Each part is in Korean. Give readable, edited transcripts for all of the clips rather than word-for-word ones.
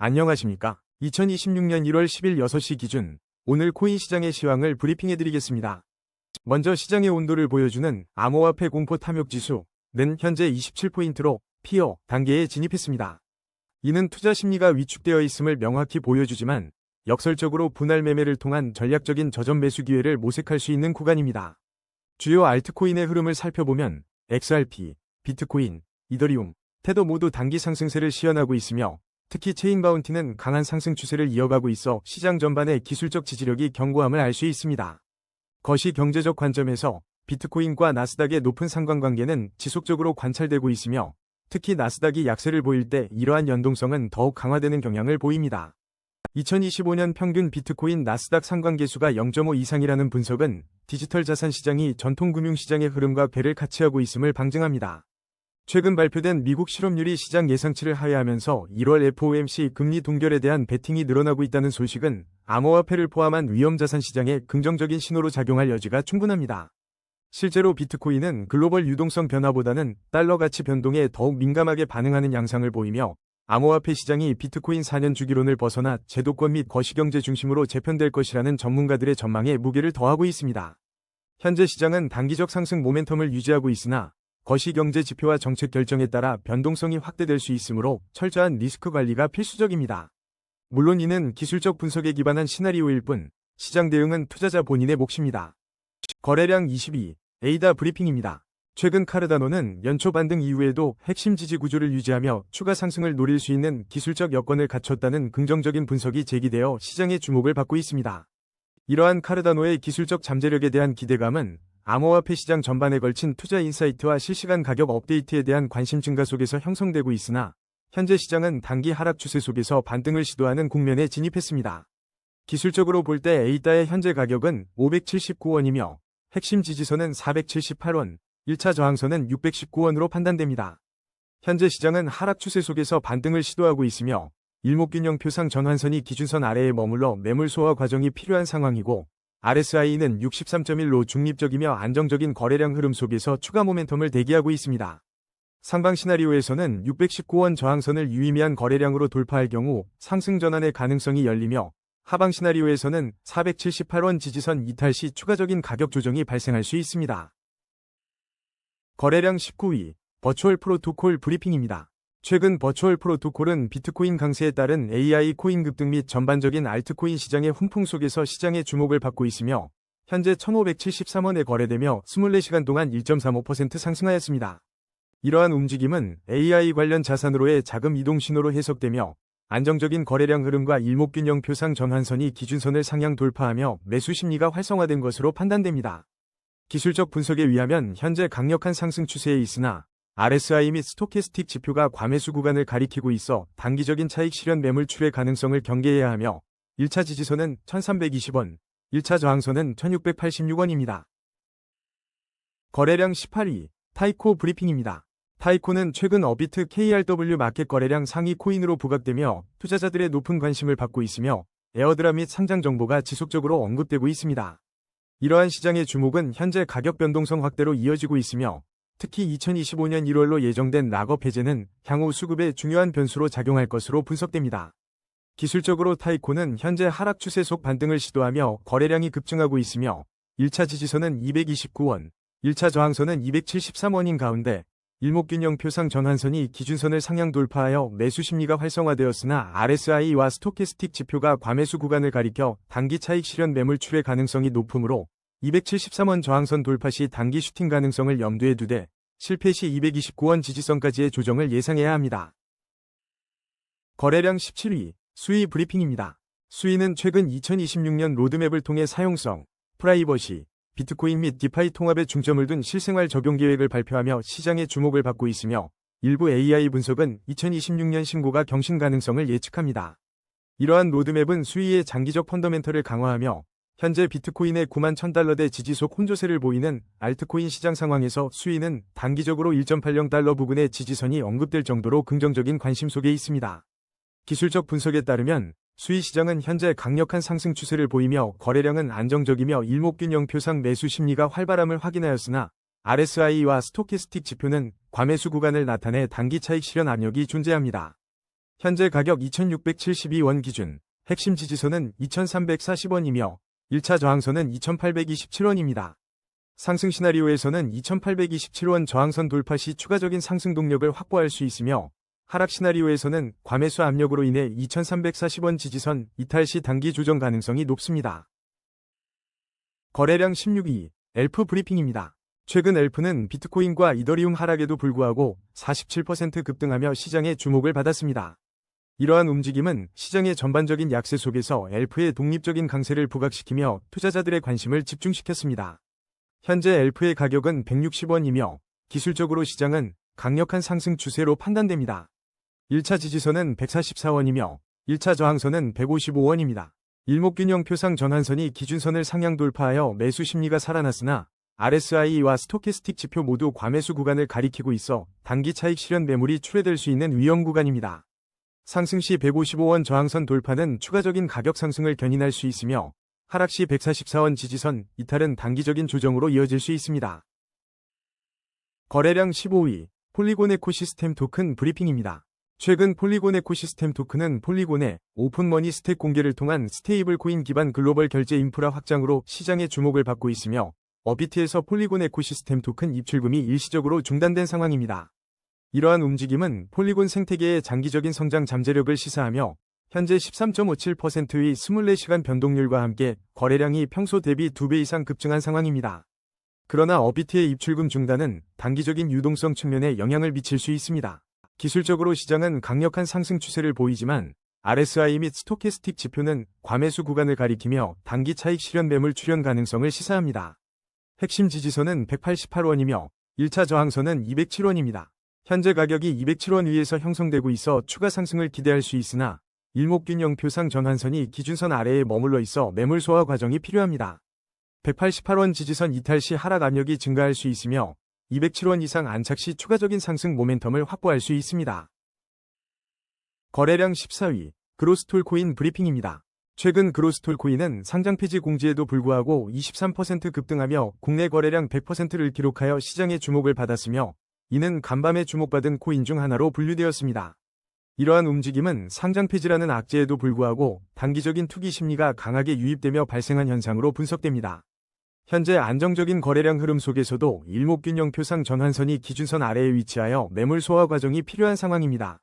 안녕하십니까? 2026년 1월 10일 6시 기준 오늘 코인 시장의 시황을 브리핑해드리겠습니다. 먼저 시장의 온도를 보여주는 암호화폐 공포 탐욕 지수는 현재 27포인트로 피어 단계에 진입했습니다. 이는 투자 심리가 위축되어 있음을 명확히 보여주지만 역설적으로 분할 매매를 통한 전략적인 저점 매수 기회를 모색할 수 있는 구간입니다. 주요 알트코인의 흐름을 살펴보면 XRP, 비트코인, 이더리움, 테더 모두 단기 상승세를 시현하고 있으며 특히 체인바운티는 강한 상승 추세를 이어가고 있어 시장 전반의 기술적 지지력이 견고함을 알 수 있습니다. 거시 경제적 관점에서 비트코인과 나스닥의 높은 상관관계는 지속적으로 관찰되고 있으며 특히 나스닥이 약세를 보일 때 이러한 연동성은 더욱 강화되는 경향을 보입니다. 2025년 평균 비트코인 나스닥 상관계수가 0.5 이상이라는 분석은 디지털 자산 시장이 전통 금융시장의 흐름과 궤를 같이 하고 있음을 방증합니다. 최근 발표된 미국 실업률이 시장 예상치를 하회하면서 1월 FOMC 금리 동결에 대한 베팅이 늘어나고 있다는 소식은 암호화폐를 포함한 위험자산 시장에 긍정적인 신호로 작용할 여지가 충분합니다. 실제로 비트코인은 글로벌 유동성 변화보다는 달러 가치 변동에 더욱 민감하게 반응하는 양상을 보이며 암호화폐 시장이 비트코인 4년 주기론을 벗어나 제도권 및 거시경제 중심으로 재편될 것이라는 전문가들의 전망에 무게를 더하고 있습니다. 현재 시장은 단기적 상승 모멘텀을 유지하고 있으나 거시경제 지표와 정책 결정에 따라 변동성이 확대될 수 있으므로 철저한 리스크 관리가 필수적입니다. 물론 이는 기술적 분석에 기반한 시나리오일 뿐 시장 대응은 투자자 본인의 몫입니다. 거래량 22, 에이다 브리핑입니다. 최근 카르다노는 연초 반등 이후에도 핵심 지지 구조를 유지하며 추가 상승을 노릴 수 있는 기술적 여건을 갖췄다는 긍정적인 분석이 제기되어 시장의 주목을 받고 있습니다. 이러한 카르다노의 기술적 잠재력에 대한 기대감은 암호화폐 시장 전반에 걸친 투자 인사이트와 실시간 가격 업데이트에 대한 관심 증가 속에서 형성되고 있으나 현재 시장은 단기 하락 추세 속에서 반등을 시도하는 국면에 진입했습니다. 기술적으로 볼 때 에이다의 현재 가격은 579원이며 핵심 지지선은 478원, 1차 저항선은 619원으로 판단됩니다. 현재 시장은 하락 추세 속에서 반등을 시도하고 있으며 일목균형 표상 전환선이 기준선 아래에 머물러 매물 소화 과정이 필요한 상황이고 RSI는 63.1로 중립적이며 안정적인 거래량 흐름 속에서 추가 모멘텀을 대기하고 있습니다. 상방 시나리오에서는 619원 저항선을 유의미한 거래량으로 돌파할 경우 상승 전환의 가능성이 열리며 하방 시나리오에서는 478원 지지선 이탈 시 추가적인 가격 조정이 발생할 수 있습니다. 거래량 19위, 버추얼 프로토콜 브리핑입니다. 최근 버추얼 프로토콜은 비트코인 강세에 따른 AI 코인 급등 및 전반적인 알트코인 시장의 훈풍 속에서 시장의 주목을 받고 있으며 현재 1573원에 거래되며 24시간 동안 1.35% 상승하였습니다. 이러한 움직임은 AI 관련 자산으로의 자금 이동 신호로 해석되며 안정적인 거래량 흐름과 일목균형 표상 전환선이 기준선을 상향 돌파하며 매수 심리가 활성화된 것으로 판단됩니다. 기술적 분석에 의하면 현재 강력한 상승 추세에 있으나 RSI 및 스토캐스틱 지표가 과매수 구간을 가리키고 있어 단기적인 차익 실현 매물출의 가능성을 경계해야 하며 1차 지지선은 1320원, 1차 저항선은 1686원입니다. 거래량 18위, 타이코 브리핑입니다. 타이코는 최근 어비트 KRW 마켓 거래량 상위 코인으로 부각되며 투자자들의 높은 관심을 받고 있으며 에어드랍 및 상장 정보가 지속적으로 언급되고 있습니다. 이러한 시장의 주목은 현재 가격 변동성 확대로 이어지고 있으며 특히 2025년 1월로 예정된 락업 해제는 향후 수급에 중요한 변수로 작용할 것으로 분석됩니다. 기술적으로 타이코는 현재 하락 추세 속 반등을 시도하며 거래량이 급증하고 있으며 1차 지지선은 229원, 1차 저항선은 273원인 가운데 일목균형 표상 전환선이 기준선을 상향 돌파하여 매수 심리가 활성화되었으나 RSI와 스토캐스틱 지표가 과매수 구간을 가리켜 단기 차익 실현 매물출의 가능성이 높으므로 273원 저항선 돌파 시 단기 슈팅 가능성을 염두에 두되 실패 시 229원 지지선까지의 조정을 예상해야 합니다. 거래량 17위, 수위 브리핑입니다. 수위는 최근 2026년 로드맵을 통해 사용성, 프라이버시, 비트코인 및 디파이 통합에 중점을 둔 실생활 적용 계획을 발표하며 시장의 주목을 받고 있으며 일부 AI 분석은 2026년 신고가 경신 가능성을 예측합니다. 이러한 로드맵은 수위의 장기적 펀더멘털을 강화하며 현재 비트코인의 91,000달러대 지지 속 혼조세를 보이는 알트코인 시장 상황에서 수위는 단기적으로 1.80달러 부근의 지지선이 언급될 정도로 긍정적인 관심 속에 있습니다. 기술적 분석에 따르면 수위 시장은 현재 강력한 상승 추세를 보이며 거래량은 안정적이며 일목균형 표상 매수 심리가 활발함을 확인하였으나 RSI와 스토캐스틱 지표는 과매수 구간을 나타내 단기 차익 실현 압력이 존재합니다. 현재 가격 2,672원 기준, 핵심 지지선은 2,340원이며 1차 저항선은 2,827원입니다. 상승 시나리오에서는 2,827원 저항선 돌파 시 추가적인 상승 동력을 확보할 수 있으며 하락 시나리오에서는 과매수 압력으로 인해 2,340원 지지선 이탈 시 단기 조정 가능성이 높습니다. 거래량 16위, 엘프 브리핑입니다. 최근 엘프는 비트코인과 이더리움 하락에도 불구하고 47% 급등하며 시장의 주목을 받았습니다. 이러한 움직임은 시장의 전반적인 약세 속에서 엘프의 독립적인 강세를 부각시키며 투자자들의 관심을 집중시켰습니다. 현재 엘프의 가격은 160원이며 기술적으로 시장은 강력한 상승 추세로 판단됩니다. 1차 지지선은 144원이며 1차 저항선은 155원입니다. 일목균형 표상 전환선이 기준선을 상향 돌파하여 매수 심리가 살아났으나 RSI와 스토캐스틱 지표 모두 과매수 구간을 가리키고 있어 단기 차익 실현 매물이 출회될 수 있는 위험 구간입니다. 상승 시 155원 저항선 돌파는 추가적인 가격 상승을 견인할 수 있으며 하락 시 144원 지지선 이탈은 단기적인 조정으로 이어질 수 있습니다. 거래량 15위, 폴리곤 에코시스템 토큰 브리핑입니다. 최근 폴리곤 에코시스템 토큰은 폴리곤의 오픈머니 스택 공개를 통한 스테이블 코인 기반 글로벌 결제 인프라 확장으로 시장의 주목을 받고 있으며 업비트에서 폴리곤 에코시스템 토큰 입출금이 일시적으로 중단된 상황입니다. 이러한 움직임은 폴리곤 생태계의 장기적인 성장 잠재력을 시사하며 현재 13.57%의 24시간 변동률과 함께 거래량이 평소 대비 2배 이상 급증한 상황입니다. 그러나 업비트의 입출금 중단은 단기적인 유동성 측면에 영향을 미칠 수 있습니다. 기술적으로 시장은 강력한 상승 추세를 보이지만 RSI 및 스토캐스틱 지표는 과매수 구간을 가리키며 단기 차익 실현 매물 출현 가능성을 시사합니다. 핵심 지지선은 188원이며 1차 저항선은 207원입니다. 현재 가격이 207원 위에서 형성되고 있어 추가 상승을 기대할 수 있으나 일목균형 표상 전환선이 기준선 아래에 머물러 있어 매물 소화 과정이 필요합니다. 188원 지지선 이탈 시 하락 압력이 증가할 수 있으며 207원 이상 안착 시 추가적인 상승 모멘텀을 확보할 수 있습니다. 거래량 14위, 그로스톨 코인 브리핑입니다. 최근 그로스톨 코인은 상장 폐지 공지에도 불구하고 23% 급등하며 국내 거래량 100%를 기록하여 시장의 주목을 받았으며 이는 간밤에 주목받은 코인 중 하나로 분류되었습니다. 이러한 움직임은 상장 폐지라는 악재에도 불구하고 단기적인 투기 심리가 강하게 유입되며 발생한 현상으로 분석됩니다. 현재 안정적인 거래량 흐름 속에서도 일목균형 표상 전환선이 기준선 아래에 위치하여 매물 소화 과정이 필요한 상황입니다.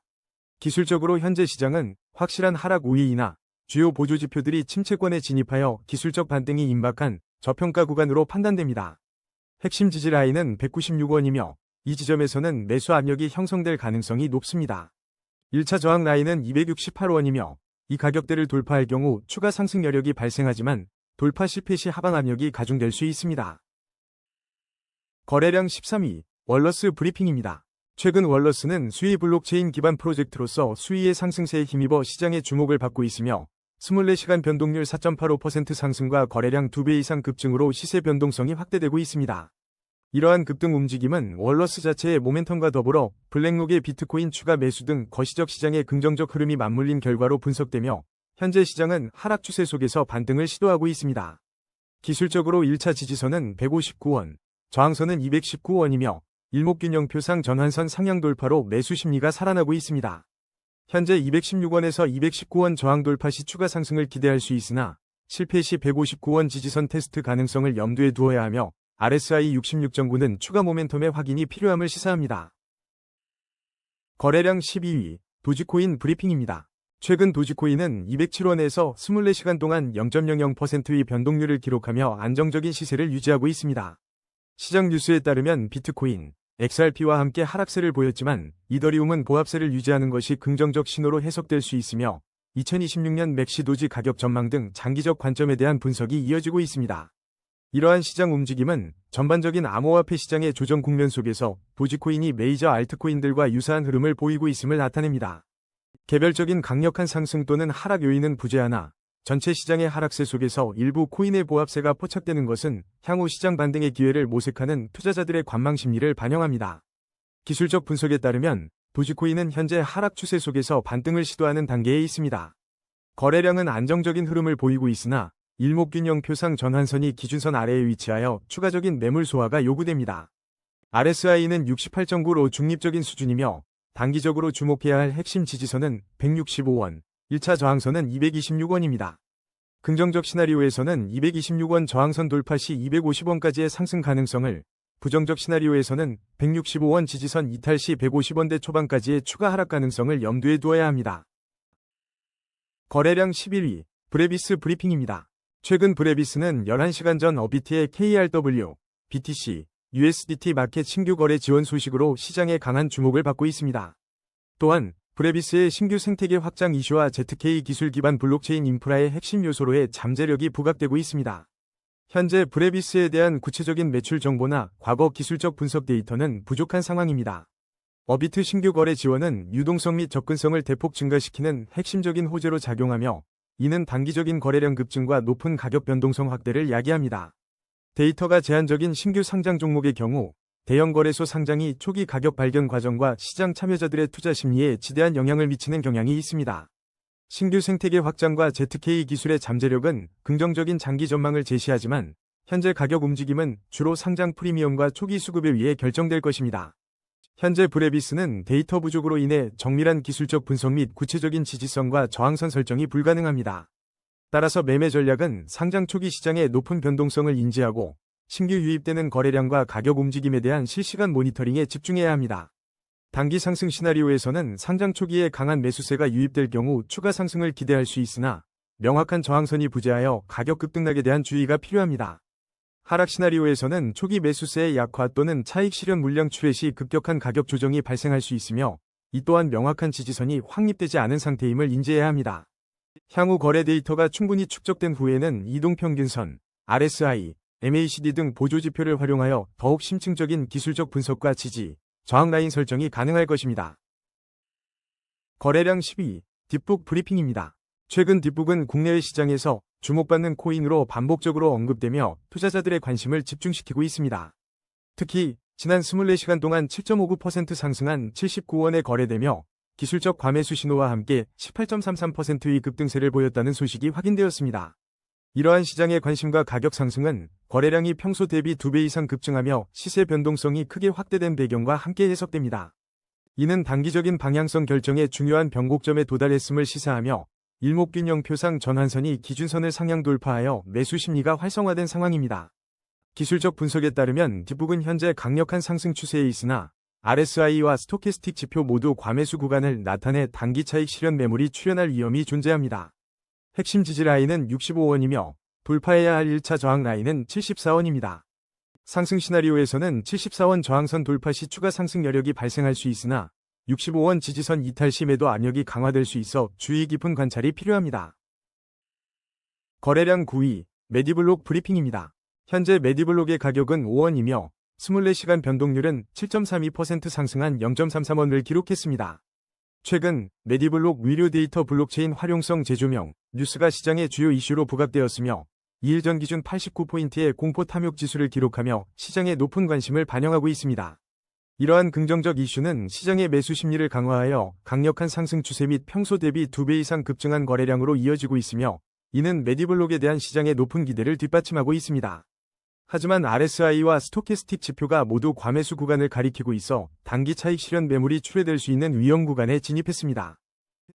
기술적으로 현재 시장은 확실한 하락 우위이나 주요 보조 지표들이 침체권에 진입하여 기술적 반등이 임박한 저평가 구간으로 판단됩니다. 핵심 지지 라인은 196원이며 이 지점에서는 매수 압력이 형성될 가능성이 높습니다. 1차 저항 라인은 268원이며 이 가격대를 돌파할 경우 추가 상승 여력이 발생하지만 돌파 실패 시 하방 압력이 가중될 수 있습니다. 거래량 13위, 월러스 브리핑입니다. 최근 월러스는 수위 블록체인 기반 프로젝트로서 수위의 상승세에 힘입어 시장의 주목을 받고 있으며 24시간 변동률 4.85% 상승과 거래량 2배 이상 급증으로 시세 변동성이 확대되고 있습니다. 이러한 급등 움직임은 월러스 자체의 모멘텀과 더불어 블랙록의 비트코인 추가 매수 등 거시적 시장의 긍정적 흐름이 맞물린 결과로 분석되며 현재 시장은 하락 추세 속에서 반등을 시도하고 있습니다. 기술적으로 1차 지지선은 159원, 저항선은 219원이며 일목균형 표상 전환선 상향 돌파로 매수 심리가 살아나고 있습니다. 현재 216원에서 219원 저항 돌파 시 추가 상승을 기대할 수 있으나 실패 시 159원 지지선 테스트 가능성을 염두에 두어야 하며 RSI 66.9는 추가 모멘텀의 확인이 필요함을 시사합니다. 거래량 12위, 도지코인 브리핑입니다. 최근 도지코인은 207원에서 24시간 동안 0.00%의 변동률을 기록하며 안정적인 시세를 유지하고 있습니다. 시장 뉴스에 따르면 비트코인, XRP와 함께 하락세를 보였지만 이더리움은 보합세를 유지하는 것이 긍정적 신호로 해석될 수 있으며 2026년 맥시 도지 가격 전망 등 장기적 관점에 대한 분석이 이어지고 있습니다. 이러한 시장 움직임은 전반적인 암호화폐 시장의 조정 국면 속에서 도지코인이 메이저 알트코인들과 유사한 흐름을 보이고 있음을 나타냅니다. 개별적인 강력한 상승 또는 하락 요인은 부재하나 전체 시장의 하락세 속에서 일부 코인의 보합세가 포착되는 것은 향후 시장 반등의 기회를 모색하는 투자자들의 관망 심리를 반영합니다. 기술적 분석에 따르면 도지코인은 현재 하락 추세 속에서 반등을 시도하는 단계에 있습니다. 거래량은 안정적인 흐름을 보이고 있으나 일목균형 표상 전환선이 기준선 아래에 위치하여 추가적인 매물 소화가 요구됩니다. RSI는 68.9로 중립적인 수준이며 단기적으로 주목해야 할 핵심 지지선은 165원, 1차 저항선은 226원입니다. 긍정적 시나리오에서는 226원 저항선 돌파 시 250원까지의 상승 가능성을, 부정적 시나리오에서는 165원 지지선 이탈 시 150원대 초반까지의 추가 하락 가능성을 염두에 두어야 합니다. 거래량 11위, 브레비스 브리핑입니다. 최근 브레비스는 11시간 전 어비트의 KRW, BTC, USDT 마켓 신규 거래 지원 소식으로 시장의 강한 주목을 받고 있습니다. 또한 브레비스의 신규 생태계 확장 이슈와 ZK 기술 기반 블록체인 인프라의 핵심 요소로의 잠재력이 부각되고 있습니다. 현재 브레비스에 대한 구체적인 매출 정보나 과거 기술적 분석 데이터는 부족한 상황입니다. 어비트 신규 거래 지원은 유동성 및 접근성을 대폭 증가시키는 핵심적인 호재로 작용하며, 이는 단기적인 거래량 급증과 높은 가격 변동성 확대를 야기합니다. 데이터가 제한적인 신규 상장 종목의 경우 대형 거래소 상장이 초기 가격 발견 과정과 시장 참여자들의 투자 심리에 지대한 영향을 미치는 경향이 있습니다. 신규 생태계 확장과 ZK 기술의 잠재력은 긍정적인 장기 전망을 제시하지만, 현재 가격 움직임은 주로 상장 프리미엄과 초기 수급에 의해 결정될 것입니다. 현재 브레비스는 데이터 부족으로 인해 정밀한 기술적 분석 및 구체적인 지지선과 저항선 설정이 불가능합니다. 따라서 매매 전략은 상장 초기 시장의 높은 변동성을 인지하고 신규 유입되는 거래량과 가격 움직임에 대한 실시간 모니터링에 집중해야 합니다. 단기 상승 시나리오에서는 상장 초기에 강한 매수세가 유입될 경우 추가 상승을 기대할 수 있으나, 명확한 저항선이 부재하여 가격 급등락에 대한 주의가 필요합니다. 하락 시나리오에서는 초기 매수세의 약화 또는 차익 실현 물량 출회 시 급격한 가격 조정이 발생할 수 있으며, 이 또한 명확한 지지선이 확립되지 않은 상태임을 인지해야 합니다. 향후 거래 데이터가 충분히 축적된 후에는 이동평균선, RSI, MACD 등 보조지표를 활용하여 더욱 심층적인 기술적 분석과 지지, 저항 라인 설정이 가능할 것입니다. 거래량 12위, 딥북 브리핑입니다. 최근 딥북은 국내외 시장에서 주목받는 코인으로 반복적으로 언급되며 투자자들의 관심을 집중시키고 있습니다. 특히 지난 24시간 동안 7.59% 상승한 79원에 거래되며 기술적 과매수 신호와 함께 18.33%의 급등세를 보였다는 소식이 확인되었습니다. 이러한 시장의 관심과 가격 상승은 거래량이 평소 대비 2배 이상 급증하며 시세 변동성이 크게 확대된 배경과 함께 해석됩니다. 이는 단기적인 방향성 결정에 중요한 변곡점에 도달했음을 시사하며, 일목균형표상 전환선이 기준선을 상향 돌파하여 매수 심리가 활성화된 상황입니다. 기술적 분석에 따르면 딥북은 현재 강력한 상승 추세에 있으나 RSI와 스토캐스틱 지표 모두 과매수 구간을 나타내 단기 차익 실현 매물이 출현할 위험이 존재합니다. 핵심 지지 라인은 65원이며 돌파해야 할 1차 저항 라인은 74원입니다. 상승 시나리오에서는 74원 저항선 돌파 시 추가 상승 여력이 발생할 수 있으나 65원 지지선 이탈 시 매도 압력이 강화될 수 있어 주의 깊은 관찰이 필요합니다. 거래량 9위, 메디블록 브리핑입니다. 현재 메디블록의 가격은 5원이며 24시간 변동률은 7.32% 상승한 0.33원을 기록했습니다. 최근 메디블록 위료 데이터 블록체인 활용성 재조명 뉴스가 시장의 주요 이슈로 부각되었으며, 2일 전 기준 89포인트의 공포 탐욕 지수를 기록하며 시장의 높은 관심을 반영하고 있습니다. 이러한 긍정적 이슈는 시장의 매수 심리를 강화하여 강력한 상승 추세 및 평소 대비 2배 이상 급증한 거래량으로 이어지고 있으며, 이는 메디블록에 대한 시장의 높은 기대를 뒷받침하고 있습니다. 하지만 RSI와 스토캐스틱 지표가 모두 과매수 구간을 가리키고 있어 단기 차익 실현 매물이 출회될 수 있는 위험 구간에 진입했습니다.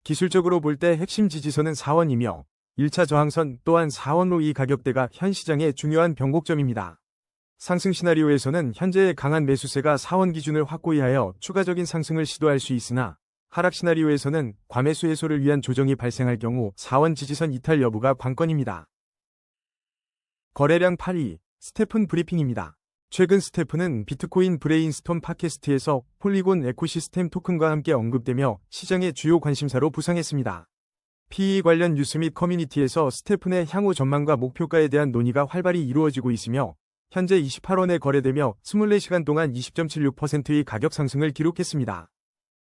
기술적으로 볼 때 핵심 지지선은 4원이며 1차 저항선 또한 4원로 이 가격대가 현 시장의 중요한 변곡점입니다. 상승 시나리오에서는 현재의 강한 매수세가 4원 기준을 확고히 하여 추가적인 상승을 시도할 수 있으나, 하락 시나리오에서는 과매수 해소를 위한 조정이 발생할 경우 4원 지지선 이탈 여부가 관건입니다. 거래량 8위, 스테픈 브리핑입니다. 최근 스테픈은 비트코인 브레인스톰 팟캐스트에서 폴리곤 에코시스템 토큰과 함께 언급되며 시장의 주요 관심사로 부상했습니다. PE 관련 뉴스 및 커뮤니티에서 스테픈의 향후 전망과 목표가에 대한 논의가 활발히 이루어지고 있으며, 현재 28원에 거래되며 24시간 동안 20.76%의 가격 상승을 기록했습니다.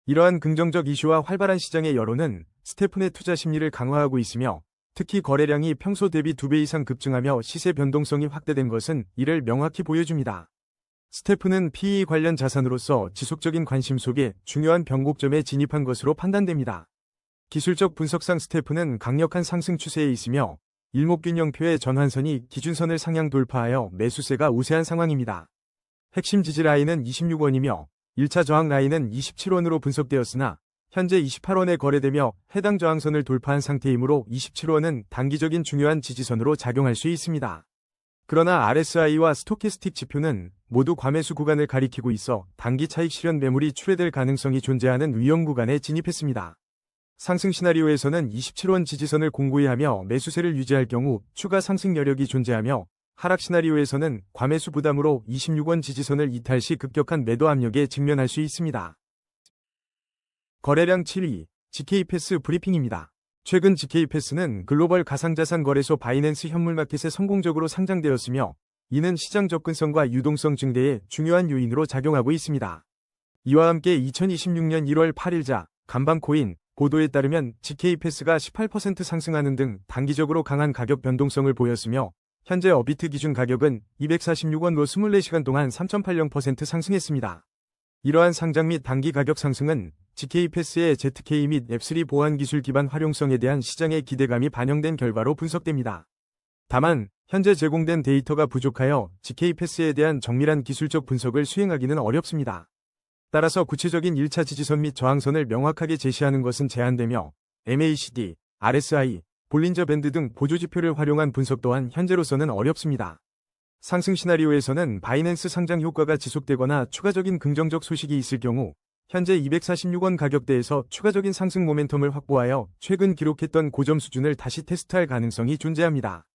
이러한 긍정적 이슈와 활발한 시장의 여론은 스테픈의 투자 심리를 강화하고 있으며, 특히 거래량이 평소 대비 2배 이상 급증하며 시세 변동성이 확대된 것은 이를 명확히 보여줍니다. 스테픈은 PE 관련 자산으로서 지속적인 관심 속에 중요한 변곡점에 진입한 것으로 판단됩니다. 기술적 분석상 스테픈은 강력한 상승 추세에 있으며, 일목균형표의 전환선이 기준선을 상향 돌파하여 매수세가 우세한 상황입니다. 핵심 지지 라인은 26원이며 1차 저항 라인은 27원으로 분석되었으나 현재 28원에 거래되며 해당 저항선을 돌파한 상태이므로 27원은 단기적인 중요한 지지선으로 작용할 수 있습니다. 그러나 RSI와 스토캐스틱 지표는 모두 과매수 구간을 가리키고 있어 단기 차익 실현 매물이 출회될 가능성이 존재하는 위험 구간에 진입했습니다. 상승 시나리오에서는 27원 지지선을 공고히 하며 매수세를 유지할 경우 추가 상승 여력이 존재하며, 하락 시나리오에서는 과매수 부담으로 26원 지지선을 이탈 시 급격한 매도 압력에 직면할 수 있습니다. 거래량 7위, GK패스 브리핑입니다. 최근 GK패스는 글로벌 가상자산 거래소 바이낸스 현물마켓에 성공적으로 상장되었으며, 이는 시장 접근성과 유동성 증대에 중요한 요인으로 작용하고 있습니다. 이와 함께 2026년 1월 8일자 간밤코인 보도에 따르면 GK패스가 18% 상승하는 등 단기적으로 강한 가격 변동성을 보였으며, 현재 어비트 기준 가격은 246원으로 24시간 동안 3.80% 상승했습니다. 이러한 상장 및 단기 가격 상승은 GK패스의 ZK 및 앱3 보안 기술 기반 활용성에 대한 시장의 기대감이 반영된 결과로 분석됩니다. 다만 현재 제공된 데이터가 부족하여 GK패스에 대한 정밀한 기술적 분석을 수행하기는 어렵습니다. 따라서 구체적인 1차 지지선 및 저항선을 명확하게 제시하는 것은 제한되며, MACD, RSI, 볼린저 밴드 등 보조지표를 활용한 분석 또한 현재로서는 어렵습니다. 상승 시나리오에서는 바이낸스 상장 효과가 지속되거나 추가적인 긍정적 소식이 있을 경우 현재 246원 가격대에서 추가적인 상승 모멘텀을 확보하여 최근 기록했던 고점 수준을 다시 테스트할 가능성이 존재합니다.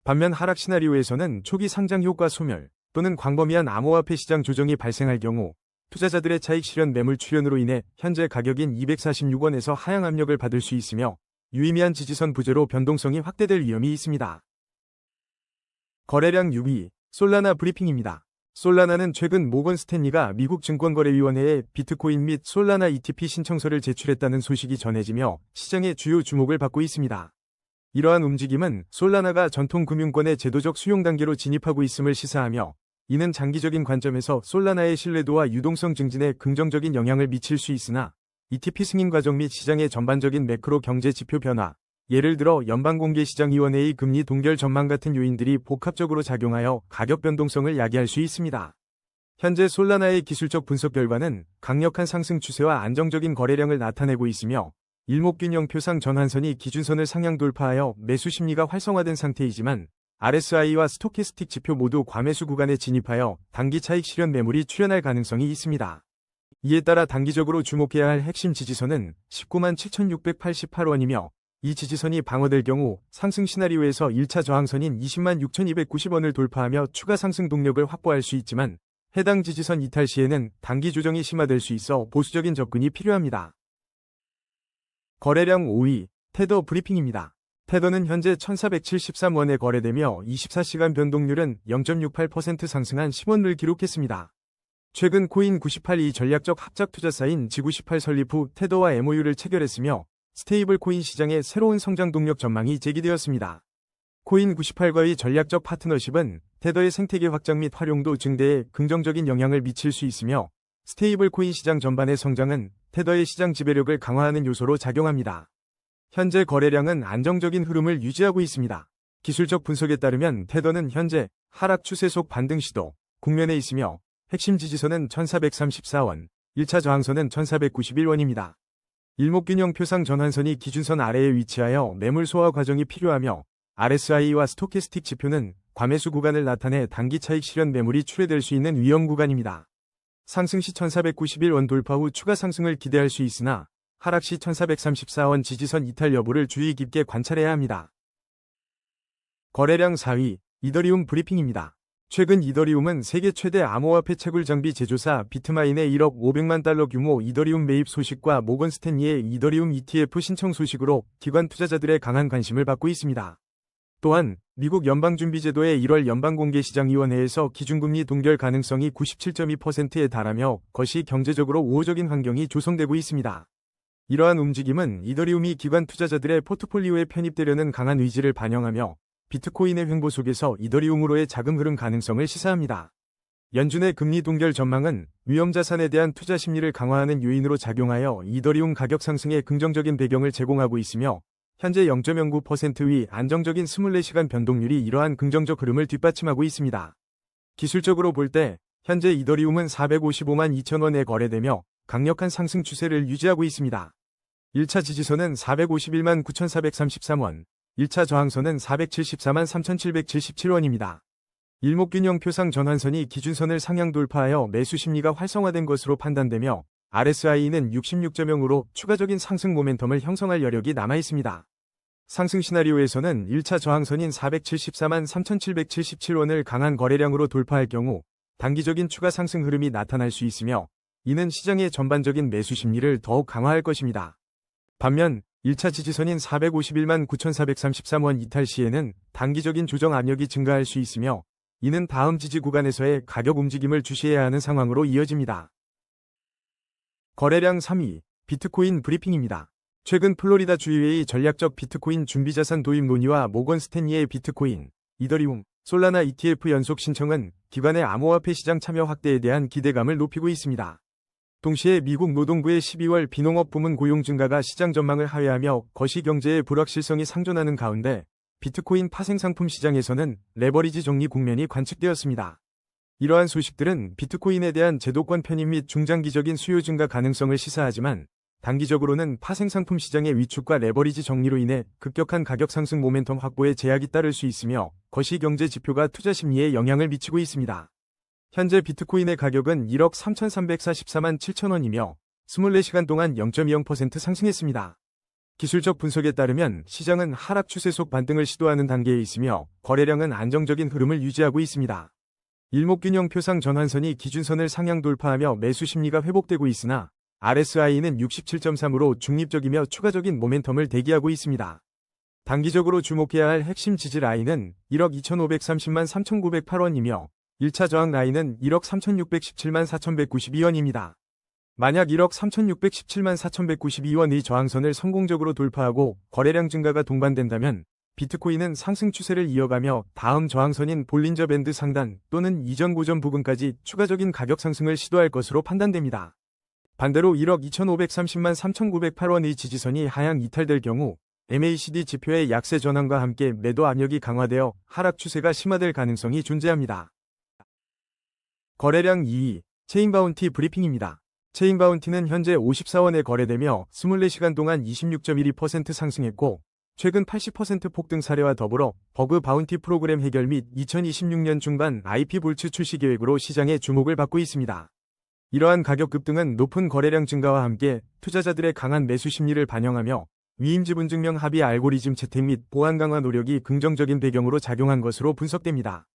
반면 하락 시나리오에서는 초기 상장 효과 소멸 또는 광범위한 암호화폐 시장 조정이 발생할 경우 투자자들의 차익 실현 매물 출현으로 인해 현재 가격인 246원에서 하향 압력을 받을 수 있으며, 유의미한 지지선 부재로 변동성이 확대될 위험이 있습니다. 거래량 6위, 솔라나 브리핑입니다. 솔라나는 최근 모건 스탠리가 미국 증권거래위원회에 비트코인 및 솔라나 ETP 신청서를 제출했다는 소식이 전해지며 시장의 주요 주목을 받고 있습니다. 이러한 움직임은 솔라나가 전통 금융권의 제도적 수용 단계로 진입하고 있음을 시사하며, 이는 장기적인 관점에서 솔라나의 신뢰도와 유동성 증진에 긍정적인 영향을 미칠 수 있으나, ETP 승인 과정 및 시장의 전반적인 매크로 경제 지표 변화, 예를 들어 연방공개시장위원회의 금리 동결 전망 같은 요인들이 복합적으로 작용하여 가격 변동성을 야기할 수 있습니다. 현재 솔라나의 기술적 분석 결과는 강력한 상승 추세와 안정적인 거래량을 나타내고 있으며, 일목균형표상 전환선이 기준선을 상향 돌파하여 매수 심리가 활성화된 상태이지만, RSI와 스토캐스틱 지표 모두 과매수 구간에 진입하여 단기 차익 실현 매물이 출현할 가능성이 있습니다. 이에 따라 단기적으로 주목해야 할 핵심 지지선은 197,688원이며, 이 지지선이 방어될 경우 상승 시나리오에서 1차 저항선인 206,290원을 돌파하며 추가 상승 동력을 확보할 수 있지만, 해당 지지선 이탈 시에는 단기 조정이 심화될 수 있어 보수적인 접근이 필요합니다. 거래량 5위, 테더 브리핑입니다. 테더는 현재 1,473원에 거래되며 24시간 변동률은 0.68% 상승한 10원을 기록했습니다. 최근 코인 98이 전략적 합작 투자사인 G98 설립 후 테더와 MOU를 체결했으며, 스테이블 코인 시장의 새로운 성장 동력 전망이 제기되었습니다. 코인 98과의 전략적 파트너십은 테더의 생태계 확장 및 활용도 증대에 긍정적인 영향을 미칠 수 있으며, 스테이블 코인 시장 전반의 성장은 테더의 시장 지배력을 강화하는 요소로 작용합니다. 현재 거래량은 안정적인 흐름을 유지하고 있습니다. 기술적 분석에 따르면 테더는 현재 하락 추세 속 반등 시도 국면에 있으며, 핵심 지지선은 1,434원, 1차 저항선은 1,491원입니다. 일목균형 표상 전환선이 기준선 아래에 위치하여 매물 소화 과정이 필요하며, RSI와 스토캐스틱 지표는 과매수 구간을 나타내 단기 차익 실현 매물이 출회될 수 있는 위험 구간입니다. 상승 시 1,491원 돌파 후 추가 상승을 기대할 수 있으나, 하락 시 1,434원 지지선 이탈 여부를 주의 깊게 관찰해야 합니다. 거래량 4위, 이더리움 브리핑입니다. 최근 이더리움은 세계 최대 암호화폐 채굴 장비 제조사 비트마인의 1억 500만 달러 규모 이더리움 매입 소식과 모건 스탠리의 이더리움 ETF 신청 소식으로 기관 투자자들의 강한 관심을 받고 있습니다. 또한 미국 연방준비제도의 1월 연방공개시장위원회에서 기준금리 동결 가능성이 97.2%에 달하며 거시 경제적으로 우호적인 환경이 조성되고 있습니다. 이러한 움직임은 이더리움이 기관 투자자들의 포트폴리오에 편입되려는 강한 의지를 반영하며, 비트코인의 횡보 속에서 이더리움으로의 자금 흐름 가능성을 시사합니다. 연준의 금리 동결 전망은 위험자산에 대한 투자 심리를 강화하는 요인으로 작용하여 이더리움 가격 상승에 긍정적인 배경을 제공하고 있으며, 현재 0.09% 위 안정적인 24시간 변동률이 이러한 긍정적 흐름을 뒷받침하고 있습니다. 기술적으로 볼 때 현재 이더리움은 455만 2천원에 거래되며 강력한 상승 추세를 유지하고 있습니다. 1차 지지선은 451만 9,433원, 1차 저항선은 474만 3,777원입니다. 일목균형 표상 전환선이 기준선을 상향 돌파하여 매수 심리가 활성화된 것으로 판단되며 RSI는 66.0으로 추가적인 상승 모멘텀을 형성할 여력이 남아있습니다. 상승 시나리오에서는 1차 저항선인 474만 3,777원을 강한 거래량으로 돌파할 경우 단기적인 추가 상승 흐름이 나타날 수 있으며 이는 시장의 전반적인 매수 심리를 더욱 강화할 것입니다. 반면 1차 지지선인 451만 9,433원 이탈 시에는 단기적인 조정 압력이 증가할 수 있으며 이는 다음 지지 구간에서의 가격 움직임을 주시해야 하는 상황으로 이어집니다. 거래량 3위, 비트코인 브리핑입니다. 최근 플로리다 주의회의 전략적 비트코인 준비자산 도입 논의와 모건 스탠리의 비트코인, 이더리움, 솔라나 ETF 연속 신청은 기관의 암호화폐 시장 참여 확대에 대한 기대감을 높이고 있습니다. 동시에 미국 노동부의 12월 비농업 부문 고용 증가가 시장 전망을 하회하며 거시경제의 불확실성이 상존하는 가운데 비트코인 파생상품 시장에서는 레버리지 정리 국면이 관측되었습니다. 이러한 소식들은 비트코인에 대한 제도권 편입 및 중장기적인 수요 증가 가능성을 시사하지만 단기적으로는 파생상품 시장의 위축과 레버리지 정리로 인해 급격한 가격 상승 모멘텀 확보에 제약이 따를 수 있으며 거시경제 지표가 투자 심리에 영향을 미치고 있습니다. 현재 비트코인의 가격은 1억 3,344만 7천원이며 24시간 동안 0.20% 상승했습니다. 기술적 분석에 따르면 시장은 하락 추세 속 반등을 시도하는 단계에 있으며 거래량은 안정적인 흐름을 유지하고 있습니다. 일목균형 표상 전환선이 기준선을 상향 돌파하며 매수 심리가 회복되고 있으나 RSI는 67.3으로 중립적이며 추가적인 모멘텀을 대기하고 있습니다. 단기적으로 주목해야 할 핵심 지지 라인은 1억 2,530만 3,908원이며 1차 저항 라인은 1억 3,617만 4,192원입니다. 만약 1억 3,617만 4,192원의 저항선을 성공적으로 돌파하고 거래량 증가가 동반된다면 비트코인은 상승 추세를 이어가며 다음 저항선인 볼린저 밴드 상단 또는 이전 고점 부근까지 추가적인 가격 상승을 시도할 것으로 판단됩니다. 반대로 1억 2,530만 3,908원의 지지선이 하향 이탈될 경우 MACD 지표의 약세 전환과 함께 매도 압력이 강화되어 하락 추세가 심화될 가능성이 존재합니다. 거래량 2위, 체인바운티 브리핑입니다. 체인바운티는 현재 54원에 거래되며 24시간 동안 26.12% 상승했고 최근 80% 폭등 사례와 더불어 버그 바운티 프로그램 해결 및 2026년 중반 IP 볼츠 출시 계획으로 시장의 주목을 받고 있습니다. 이러한 가격 급등은 높은 거래량 증가와 함께 투자자들의 강한 매수 심리를 반영하며 위임 지분 증명 합의 알고리즘 채택 및 보안 강화 노력이 긍정적인 배경으로 작용한 것으로 분석됩니다.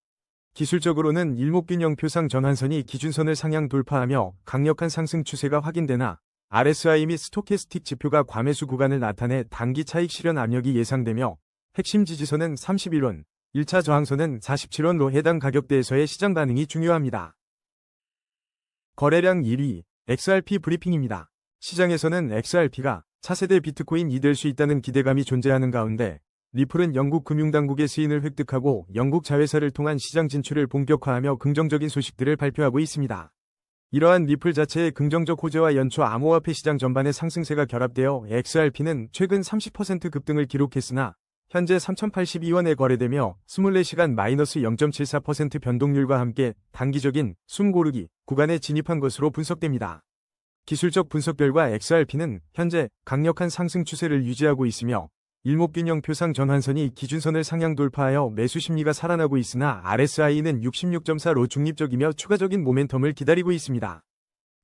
기술적으로는 일목균형 표상 전환선이 기준선을 상향 돌파하며 강력한 상승 추세가 확인되나 RSI 및 스토캐스틱 지표가 과매수 구간을 나타내 단기 차익 실현 압력이 예상되며 핵심 지지선은 31원, 1차 저항선은 47원로 해당 가격대에서의 시장 반응이 중요합니다. 거래량 1위, XRP 브리핑입니다. 시장에서는 XRP가 차세대 비트코인이 될 수 있다는 기대감이 존재하는 가운데 리플은 영국 금융당국의 승인을 획득하고 영국 자회사를 통한 시장 진출을 본격화하며 긍정적인 소식들을 발표하고 있습니다. 이러한 리플 자체의 긍정적 호재와 연초 암호화폐 시장 전반의 상승세가 결합되어 XRP는 최근 30% 급등을 기록했으나 현재 3,082원에 거래되며 24시간 마이너스 0.74% 변동률과 함께 단기적인 숨 고르기 구간에 진입한 것으로 분석됩니다. 기술적 분석 결과 XRP는 현재 강력한 상승 추세를 유지하고 있으며 일목균형 표상 전환선이 기준선을 상향 돌파하여 매수 심리가 살아나고 있으나 RSI는 66.4로 중립적이며 추가적인 모멘텀을 기다리고 있습니다.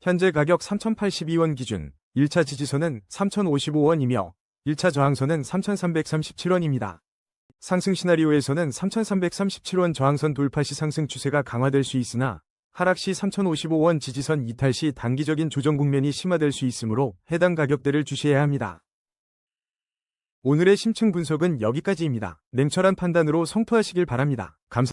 현재 가격 3,082원 기준 1차 지지선은 3,055원이며 1차 저항선은 3,337원입니다. 상승 시나리오에서는 3,337원 저항선 돌파 시 상승 추세가 강화될 수 있으나 하락 시 3,055원 지지선 이탈 시 단기적인 조정 국면이 심화될 수 있으므로 해당 가격대를 주시해야 합니다. 오늘의 심층 분석은 여기까지입니다. 냉철한 판단으로 성투하시길 바랍니다. 감사합니다.